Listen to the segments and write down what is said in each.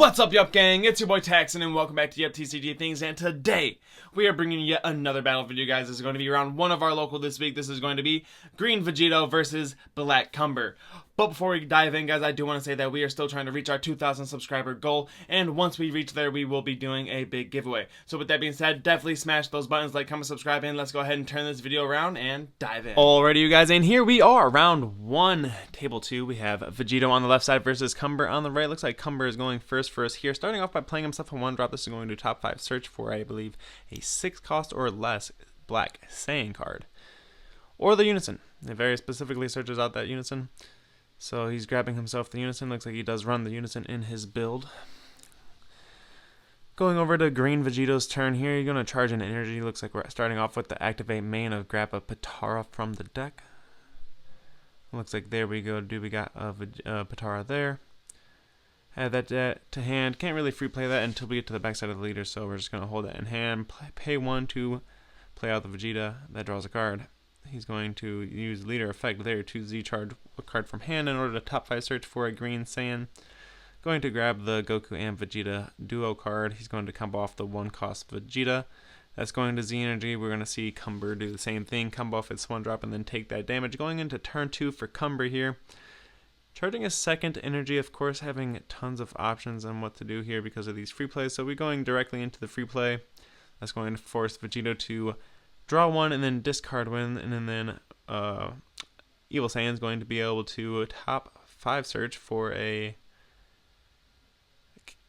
What's up, Yuhp gang? It's your boy Taxon, and welcome back to bt26 Things. And today we are bringing you yet another battle for you guys. This is going to be round one of our local this week. This is going to be Green Vegito versus Black Cumber. But before we dive in, guys, I do want to say that we are still trying to reach our 2,000 subscriber goal, and once we reach there, we will be doing a big giveaway. So with that being said, definitely smash those buttons, like, comment, subscribe, and let's go ahead and turn this video around and dive in. Alrighty, you guys, and here we are, round one, table two. We have Vegito on the left side versus Cumber on the right. Looks like Cumber is going first for us here, starting off by playing himself a one drop. This is going to top 5 search for, I believe, a 6 cost or less black Saiyan card, or the Unison. It very specifically searches out that Unison. So he's grabbing himself the Unison. Looks like he does run the Unison in his build. Going over to Green Vegito's turn here. You're going to charge an energy. Looks like we're starting off with the activate main of grab a Patara from the deck. Looks like there we go. We got a Patara there. Add that to hand. Can't really free play that until we get to the backside of the leader, so we're just going to hold that in hand. Pay 1 to play out the Vegeta. That draws a card. He's going to use leader effect there to Z-charge a card from hand in order to top 5 search for a green Saiyan. Going to grab the Goku and Vegeta duo card. He's going to combo off the 1 cost Vegeta. That's going to Z energy. We're going to see Cumber do the same thing. Combo off its 1 drop and then take that damage. Going into turn 2 for Cumber here. Charging a second energy, of course, having tons of options on what to do here because of these free plays. So we're going directly into the free play. That's going to force Vegito to draw 1 and then discard 1, and then Evil Saiyan's going to be able to top 5 search for a...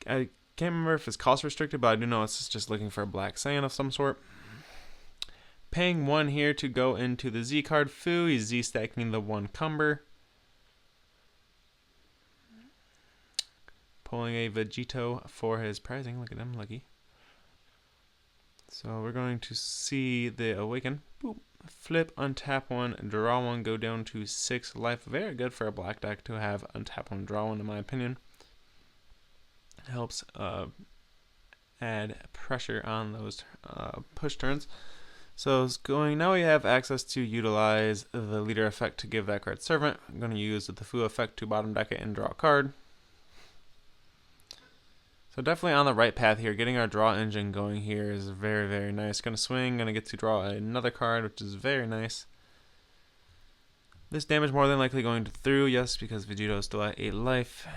I can't remember if it's cost restricted, but I do know it's just looking for a black Saiyan of some sort. Paying 1 here to go into the Z card. Fu, he's Z stacking the 1 Cumber. Pulling a Vegito for his prizing. Look at him, lucky. So we're going to see the Awaken. Boop. Flip, untap 1, draw 1, go down to 6 life. Very good for a black deck to have untap 1, draw 1, in my opinion. Helps add pressure on those push turns. So it's going, now we have access to utilize the leader effect to give that card servant. I'm going to use the Fu effect to bottom deck it and draw a card. So definitely on the right path here. Getting our draw engine going here is very, very nice. Going to swing, going to get to draw another card, which is very nice. This damage more than likely going to through, yes, because Vegito is still at 8 life.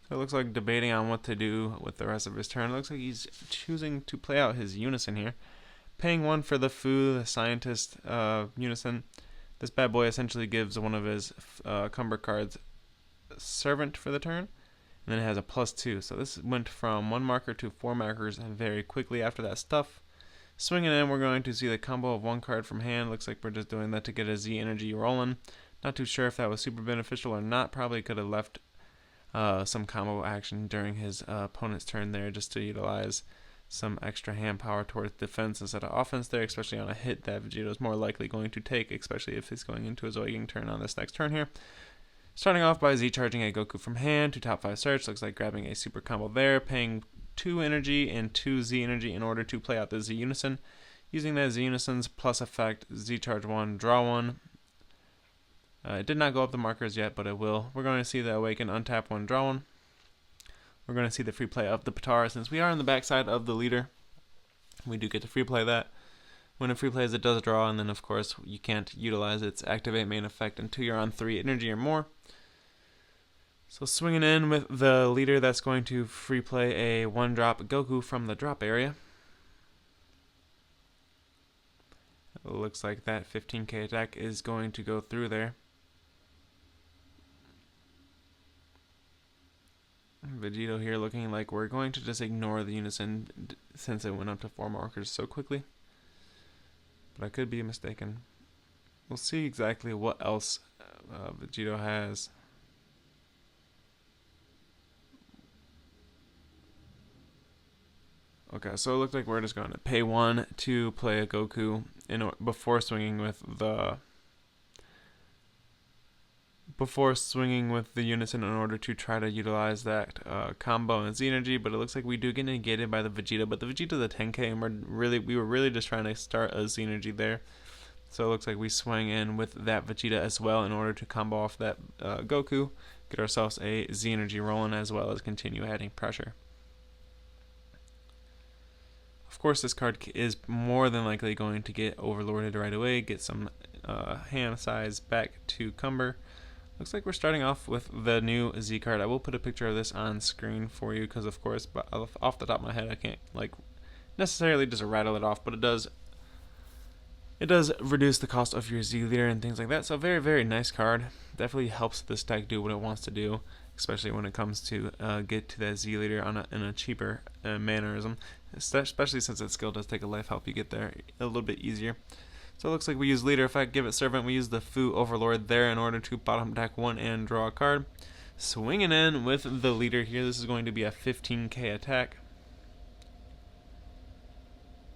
So it looks like debating on what to do with the rest of his turn. It looks like he's choosing to play out his Unison here. Paying 1 for the Fu, the scientist Unison. This bad boy essentially gives one of his Cumber cards servant for the turn, and then it has a +2. So this went from 1 marker to 4 markers very quickly after that stuff. Swinging in, we're going to see the combo of 1 card from hand. Looks like we're just doing that to get a Z energy rolling. Not too sure if that was super beneficial or not. Probably could have left some combo action during his opponent's turn there just to utilize some extra hand power towards defense instead of offense there, especially on a hit that Vegito is more likely going to take, especially if he's going into his Awakening turn on this next turn here. Starting off by Z-charging a Goku from hand to top 5 search. Looks like grabbing a super combo there, paying 2 energy and 2 Z energy in order to play out the Z Unison. Using that Z Unison's plus effect, Z-charge 1, draw 1. It did not go up the markers yet, but it will. We're going to see the Awaken, untap 1, draw 1. We're going to see the free play of the Patara. Since we are on the backside of the leader, we do get to free play that. When it free plays, it does draw, and then of course you can't utilize its activate main effect until you're on 3 energy or more. So swinging in with the leader, that's going to free play a 1-drop Goku from the drop area. It looks like that 15k attack is going to go through there. Vegito here looking like we're going to just ignore the Unison since it went up to 4 markers so quickly. But I could be mistaken. We'll see exactly what else Vegito has. Okay, so it looks like we're just going to pay 1 to play a Goku before swinging with the before swinging with the unison in order to try to utilize that combo and Z energy, but it looks like we do get negated by the Vegito, but the Vegito's a 10k and we were really just trying to start a Z energy there. So it looks like we swing in with that Vegeta as well in order to combo off that Goku, get ourselves a Z energy rolling, as well as continue adding pressure. Of course, this card is more than likely going to get overlorded right away, get some hand size back to Cumber. Looks like we're starting off with the new Z card. I will put a picture of this on screen for you because, of course, off the top of my head, I can't necessarily just rattle it off, but it does reduce the cost of your Z leader and things like that. So very, very nice card. Definitely helps this deck do what it wants to do, especially when it comes to get to that Z leader in a cheaper mannerism, especially since its skill does take a life, help you get there a little bit easier. So it looks like we use leader effect, give it servant. We use the Fu Overlord there in order to bottom deck one and draw a card. Swinging in with the leader here. This is going to be a 15k attack.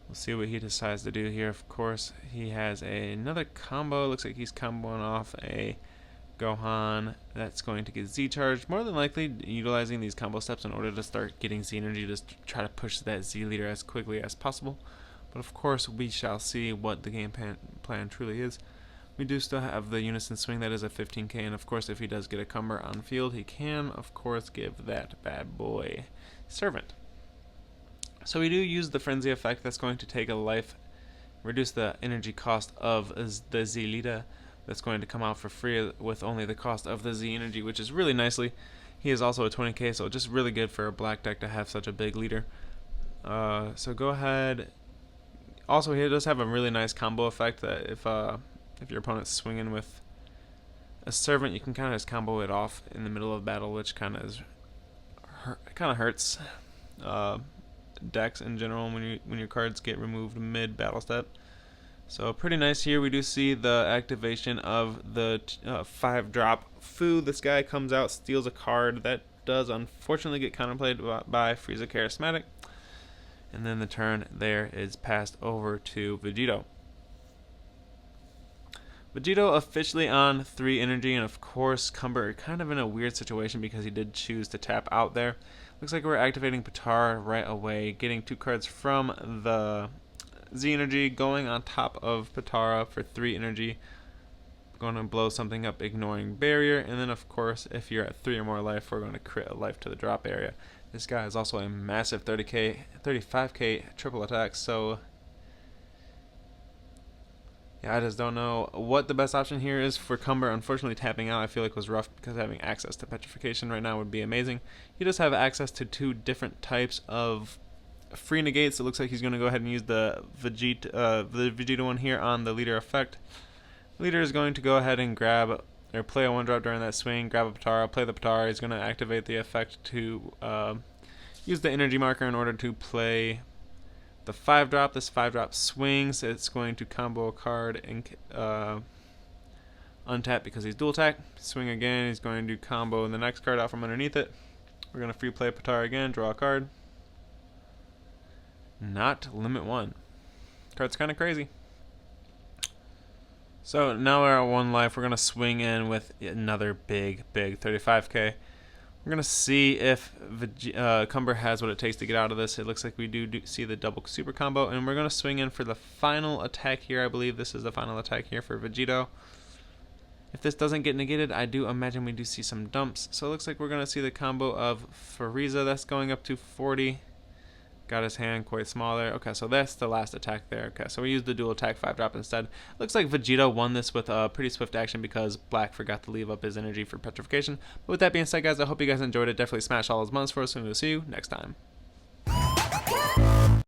We'll see what he decides to do here. Of course, he has another combo. Looks like he's comboing off a Gohan that's going to get Z charged. More than likely utilizing these combo steps in order to start getting Z energy, just to try to push that Z leader as quickly as possible. But of course, we shall see what the game plan truly is. We do still have the unison swing, that is a 15k, and of course, if he does get a Cumber on field, he can, of course, give that bad boy servant. So we do use the frenzy effect. That's going to take a life, reduce the energy cost of the Z leader. That's going to come out for free with only the cost of the Z energy, which is really nicely. He is also a 20k, so just really good for a black deck to have such a big leader. So go ahead. Also, he does have a really nice combo effect that if your opponent's swinging with a servant, you can kind of just combo it off in the middle of battle, which kind of hurts decks in general when your cards get removed mid battle step. So pretty nice here. We do see the activation of the 5-drop Fu. This guy comes out, steals a card that does unfortunately get counterplayed by Frieza Charismatic. And then the turn there is passed over to Vegito. Vegito officially on 3 energy, and of course Cumber kind of in a weird situation because he did choose to tap out there. Looks like we're activating Potara right away, getting 2 cards from the Z energy, going on top of Potara for 3 energy. Going to blow something up, ignoring barrier, and then of course if you're at 3 or more life, we're going to crit a life to the drop area. This guy is also a massive 35k triple attack, so yeah, I just don't know what the best option here is for Cumber. Unfortunately, tapping out I feel like was rough because having access to petrification right now would be amazing. He does have access to 2 different types of free negates. It looks like he's going to go ahead and use the Vegito one here on the leader effect. The leader is going to go ahead and grab or play a 1-drop during that swing, grab a Potara, play the Potara. He's going to activate the effect to use the energy marker in order to play the 5-drop. This 5-drop swings. It's going to combo a card and untap because he's dual attack. Swing again. He's going to combo the next card out from underneath it. We're going to free play Potara again, draw a card. Not limit 1. Card's kind of crazy. So now we're at 1 life. We're going to swing in with another big 35k. We're going to see if Cumber has what it takes to get out of this. It looks like we do see the double super combo, and we're going to swing in for the final attack here. I believe this is the final attack here for Vegito. If this doesn't get negated, I do imagine we do see some dumps. So it looks like we're going to see the combo of Frieza. That's going up to 40. Got his hand quite small there. Okay, so that's the last attack there. Okay, so we used the dual attack 5-drop instead. Looks like Vegito won this with a pretty swift action because Black forgot to leave up his energy for petrification. But with that being said, guys, I hope you guys enjoyed it. Definitely smash all those buttons for us, and we'll see you next time.